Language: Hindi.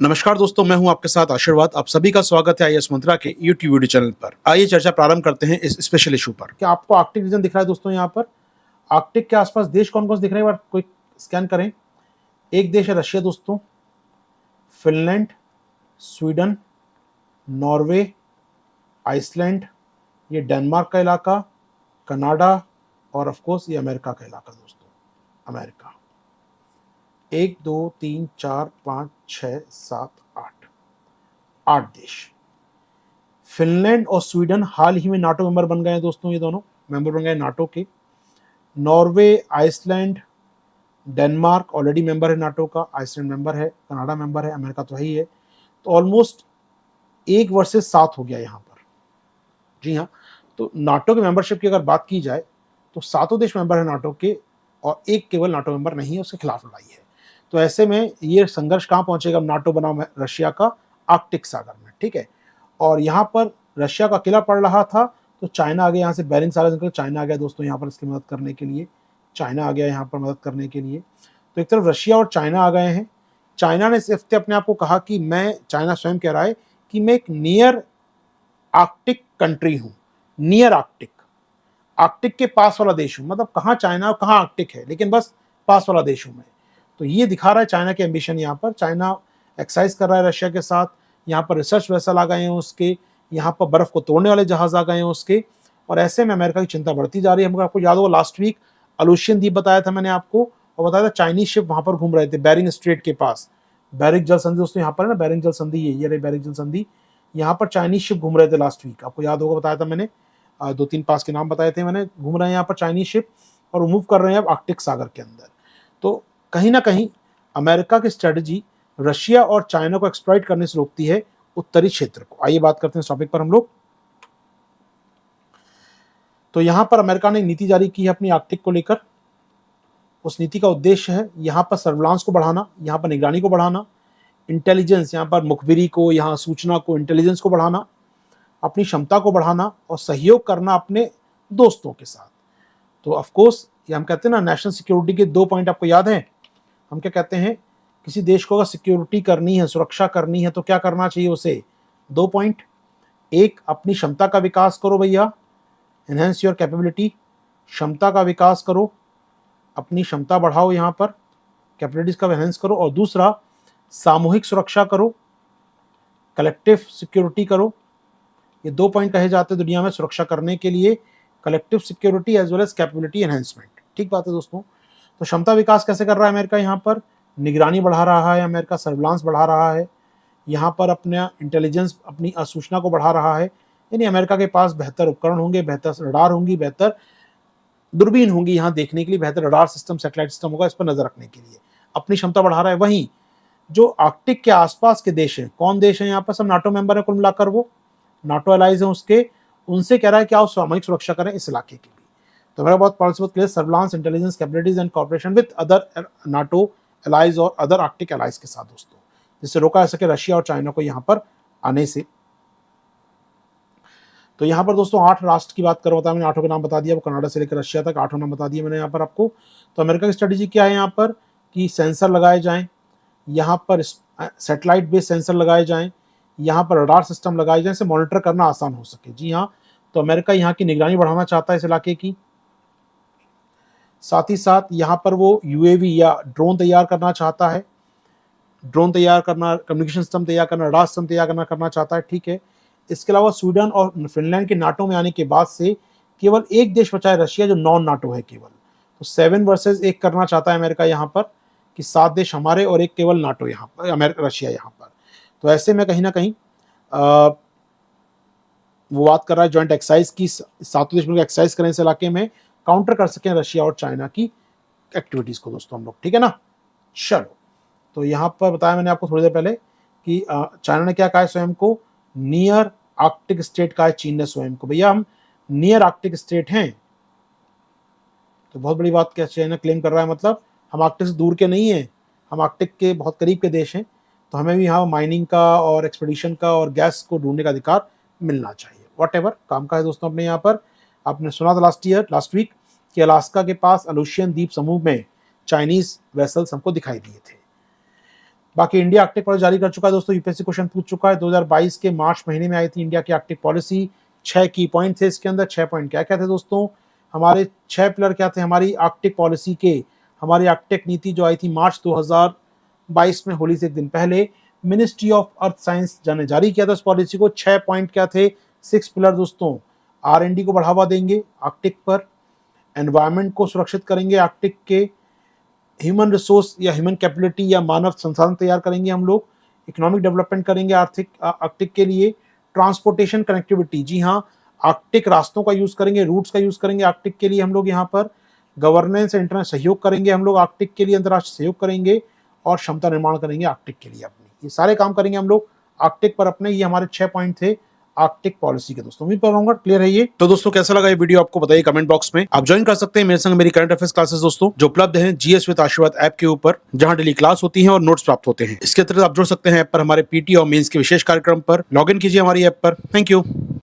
नमस्कार दोस्तों, मैं हूं आपके साथ आशीर्वाद। आप सभी का स्वागत है आईएएस मंत्रा के यूट्यूब वीडियो चैनल पर। आइए चर्चा प्रारंभ करते हैं इस स्पेशल इशू पर। क्या आपको आर्कटिक रीजन दिख रहा है दोस्तों? यहाँ पर आर्कटिक के आसपास देश कौन कौन से दिख रहे हैं? एक बार कोई स्कैन करें। एक देश है रशिया दोस्तों, फिनलैंड, स्वीडन, नॉर्वे, आइसलैंड, ये डेनमार्क का इलाका, कनाडा और ऑफकोर्स ये अमेरिका का इलाका दोस्तों, अमेरिका। 1 2 3 4 5 6 7 8 देश। फिनलैंड और स्वीडन हाल ही में नाटो मेंबर बन गए हैं दोस्तों, ये दोनों मेंबर बन गए नाटो के। Norway, Iceland, Denmark already member है नाटो का, आइसलैंड मेंबर है, कनाडा मेंबर है, अमेरिका तो ही है। तो ऑलमोस्ट 1 वर्सेस 7 हो गया यहाँ पर। जी हाँ, तो नाटो के मेंबरशिप की अगर बात की जाए तो 7 देश मेंबर है नाटो के और एक केवल नाटो मेंबर नहीं है, उसके खिलाफ लड़ाई है। तो ऐसे में ये संघर्ष कहाँ पहुंचेगा? नाटो बना रशिया का आर्कटिक सागर में, ठीक है। और यहाँ पर रशिया का अकेला पड़ रहा था तो चाइना आ गया, यहाँ से बेरिंग सागर निकल चाइना आ गया दोस्तों यहाँ पर इसकी मदद करने के लिए। चाइना आ गया यहाँ पर मदद करने के लिए। तो एक तरफ रशिया और चाइना आ गए हैं। चाइना ने इस हफ्ते अपने आप को कहा कि चाइना स्वयं कह रहा है कि मैं एक नियर आर्कटिक कंट्री हूँ। नियर आर्कटिक, आर्कटिक के पास वाला देश हूँ। मतलब कहाँ चाइना और कहाँ आर्कटिक है, लेकिन बस पास वाला देश हूँ मैं। तो ये दिखा रहा है चाइना के एम्बिशन। यहाँ पर चाइना एक्सरसाइज कर रहा है रशिया के साथ। यहाँ पर रिसर्च वेसल आ गए हैं उसके, यहाँ पर बर्फ को तोड़ने वाले जहाज आ गए हैं उसके। और ऐसे में अमेरिका की चिंता बढ़ती जा रही है। आपको याद होगा लास्ट वीक अलुशियन द्वीप बताया था मैंने आपको, और बताया था चाइनीज शिप वहां पर घूम रहे थे बेरिंग स्ट्रेट के पास। बेरिंग जल संधि दोस्तों यहाँ पर है ना, बेरिंग जल संधि, ये रही बेरिंग जल संधि। यहाँ पर चाइनीज शिप घूम रहे थे लास्ट वीक, आपको याद होगा, बताया था मैंने। 2-3 पास के नाम बताए थे मैंने। घूम रहे हैं यहाँ पर चाइनीज शिप और मूव कर रहे हैं अब आर्कटिक सागर के अंदर। तो कहीं ना कहीं अमेरिका की स्ट्रेटजी रशिया और चाइना को एक्सप्लॉइट करने से रोकती है उत्तरी क्षेत्र को। आइए बात करते हैं इस टॉपिक पर हम लोग। तो यहां पर अमेरिका ने नीति जारी की है अपनी आर्कटिक को लेकर। उस नीति का उद्देश्य है यहां पर सर्विलांस को बढ़ाना, यहां पर निगरानी को बढ़ाना, इंटेलिजेंस, यहां पर मुखबिरी को, यहां सूचना को, इंटेलिजेंस को बढ़ाना, अपनी क्षमता को बढ़ाना और सहयोग करना अपने दोस्तों के साथ। तो ऑफकोर्स ये हम कहते हैं ना, नेशनल सिक्योरिटी के 2 पॉइंट आपको याद है। हम क्या कहते हैं, किसी देश को अगर सिक्योरिटी करनी है, सुरक्षा करनी है, तो क्या करना चाहिए उसे? 2 पॉइंट। एक, अपनी क्षमता का विकास करो भैया, एनहेंस योर कैपेबिलिटी, क्षमता का विकास करो, अपनी क्षमता बढ़ाओ, यहाँ पर कैपेबिलिटीज का एनहेंस करो। और दूसरा, सामूहिक सुरक्षा करो, कलेक्टिव सिक्योरिटी करो। ये 2 पॉइंट कहे जाते हैं दुनिया में सुरक्षा करने के लिए, collective security as well as capability enhancement. ठीक बात है दोस्तों। तो क्षमता विकास कैसे कर रहा है अमेरिका? यहाँ पर निगरानी बढ़ा रहा है अमेरिका, सर्विलांस बढ़ा रहा है, यहाँ पर अपना इंटेलिजेंस, अपनी सूचना को बढ़ा रहा है। यानी अमेरिका के पास बेहतर उपकरण होंगे, बेहतर रडार होंगी, बेहतर दूरबीन होंगी यहाँ देखने के लिए, बेहतर रडार सिस्टम, सैटेलाइट सिस्टम होगा इस पर नजर रखने के लिए। अपनी क्षमता बढ़ा रहा है। वहीं जो आर्कटिक के आसपास के देश हैं, कौन देश है यहाँ पर? सब नाटो मेंबर है कुल मिलाकर, वो नाटो एलाइज हैं उसके। उनसे कह रहा है कि आप सामूहिक सुरक्षा करें इस इलाके की भी। तो मेरा बहुत पॉलिसी बहुत clear, surveillance, intelligence, capabilities and corporation with other NATO allies और अदर आर्कटिक एलाइज के साथ दोस्तों, जिससे रोका जा सके रशिया और चाइना को यहाँ पर आने से। तो यहाँ पर दोस्तों 8 राष्ट्र की बात करो, मैंने 8 के नाम बता दिया, वो कनाडा से लेकर रशिया तक 8 नाम बता दिए मैंने यहाँ पर आपको। तो अमेरिका की स्ट्रेटेजी क्या है यहाँ पर? कि सेंसर लगाए जाएं, यहाँ पर सैटेलाइट बेस्ड सेंसर लगाए जाएं, यहाँ पर रडार सिस्टम लगाए जाएं, इसे मॉनिटर करना आसान हो सके। जी हाँ, तो अमेरिका यहाँ की निगरानी बढ़ाना चाहता है इस इलाके की। साथ ही साथ यहाँ पर वो यूएवी या ड्रोन तैयार करना चाहता है, ड्रोन तैयार करना, कम्युनिकेशन सिस्टम तैयार करना, रडार सिस्टम तैयार करना चाहता है। ठीक है। इसके अलावा स्वीडन और फिनलैंड के नाटो में आने के बाद से केवल एक देश बचा है रशिया, जो नॉन नाटो है केवल। तो 7 वर्सेस 1 करना चाहता है अमेरिका यहाँ पर, कि 7 देश हमारे और एक केवल नाटो यहाँ पर, अमेरिका रशिया यहाँ पर। तो ऐसे में कहीं ना कहीं वो बात कर रहा है ज्वाइंट एक्सरसाइज की, 7 देश मिलकर एक्सरसाइज करें इस इलाके में, काउंटर कर सकें रशिया और चाइना की एक्टिविटीज को दोस्तों हम लोग। ठीक है ना। चलो, तो यहाँ पर बताया मैंने आपको थोड़ी देर पहले कि चाइना ने क्या कहा है स्वयं को? नियर आर्कटिक स्टेट कहा है चीन ने स्वयं को। भैया हम नियर आर्कटिक स्टेट हैं, तो बहुत बड़ी बात क्या चाइना क्लेम कर रहा है, मतलब हम आर्कटिक से दूर के नहीं हैं, हम आर्कटिक के बहुत करीब के देश हैं। तो हमें भी यहाँ माइनिंग का और एक्सपेडिशन का और गैस को ढूंढने का अधिकार मिलना चाहिए। वॉट काम का है दोस्तों अपने यहाँ पर। आपने सुना था लास्ट वीक कि अलास्का के पास अलुशियन द्वीप समूह में चाइनीज वेसल्स हमको दिखाई दिए थे। बाकी इंडिया आर्कटिक पॉलिसी जारी कर चुका है दोस्तों, यूपीएससी क्वेश्चन पूछ चुका है। 2022 के मार्च महीने में आई थी इंडिया की आर्कटिक पॉलिसी। 6 की पॉइंट थे इसके अंदर। 6 पॉइंट क्या क्या थे दोस्तों? हमारे 6 पिलर क्या थे हमारी आर्कटिक पॉलिसी के? हमारी आर्कटिक नीति जो आई थी मार्च 2022 में, होली से एक दिन पहले मिनिस्ट्री ऑफ अर्थ साइंस ने जारी किया था इस पॉलिसी को। 6 पॉइंट क्या थे? 6 पिलर दोस्तों। R&D को बढ़ावा देंगे आर्कटिक पर, एनवायरमेंट को सुरक्षित करेंगे आर्कटिक के, ह्यूमन रिसोर्स या ह्यूमन कैपेबिलिटी या मानव संसाधन तैयार करेंगे हम लोग, इकोनॉमिक डेवलपमेंट करेंगे आर्कटिक के लिए, ट्रांसपोर्टेशन कनेक्टिविटी, जी हाँ, आर्कटिक रास्तों का यूज करेंगे, रूट्स का यूज करेंगे आर्कटिक के लिए हम लोग यहाँ पर, गवर्नेंस इंटरनेशनल सहयोग करेंगे हम लोग आर्कटिक के लिए, अंतर्राष्ट्रीय सहयोग करेंगे, और क्षमता निर्माण करेंगे आर्कटिक के लिए अपनी। ये सारे काम करेंगे हम लोग आर्कटिक पर अपने। ये हमारे 6 पॉइंट थे आर्कटिक पॉलिसी के दोस्तों। उम्मीद करूंगा क्लियर है ये। तो दोस्तों कैसा लगा ये वीडियो आपको बताइए कमेंट बॉक्स में। आप ज्वाइन कर सकते हैं मेरे संग मेरी करंट अफेयर्स क्लासेस दोस्तों, जो उपलब्ध हैं जीएस विद आशीर्वाद ऐप के ऊपर, जहां डेली क्लास होती है और नोट्स प्राप्त होते हैं। इसके अतिरिक्त आप जुड़ सकते हैं ऐप पर हमारे पीटी और मेंस के विशेष कार्यक्रम पर। लॉग इन कीजिए हमारी ऐप पर। Thank you.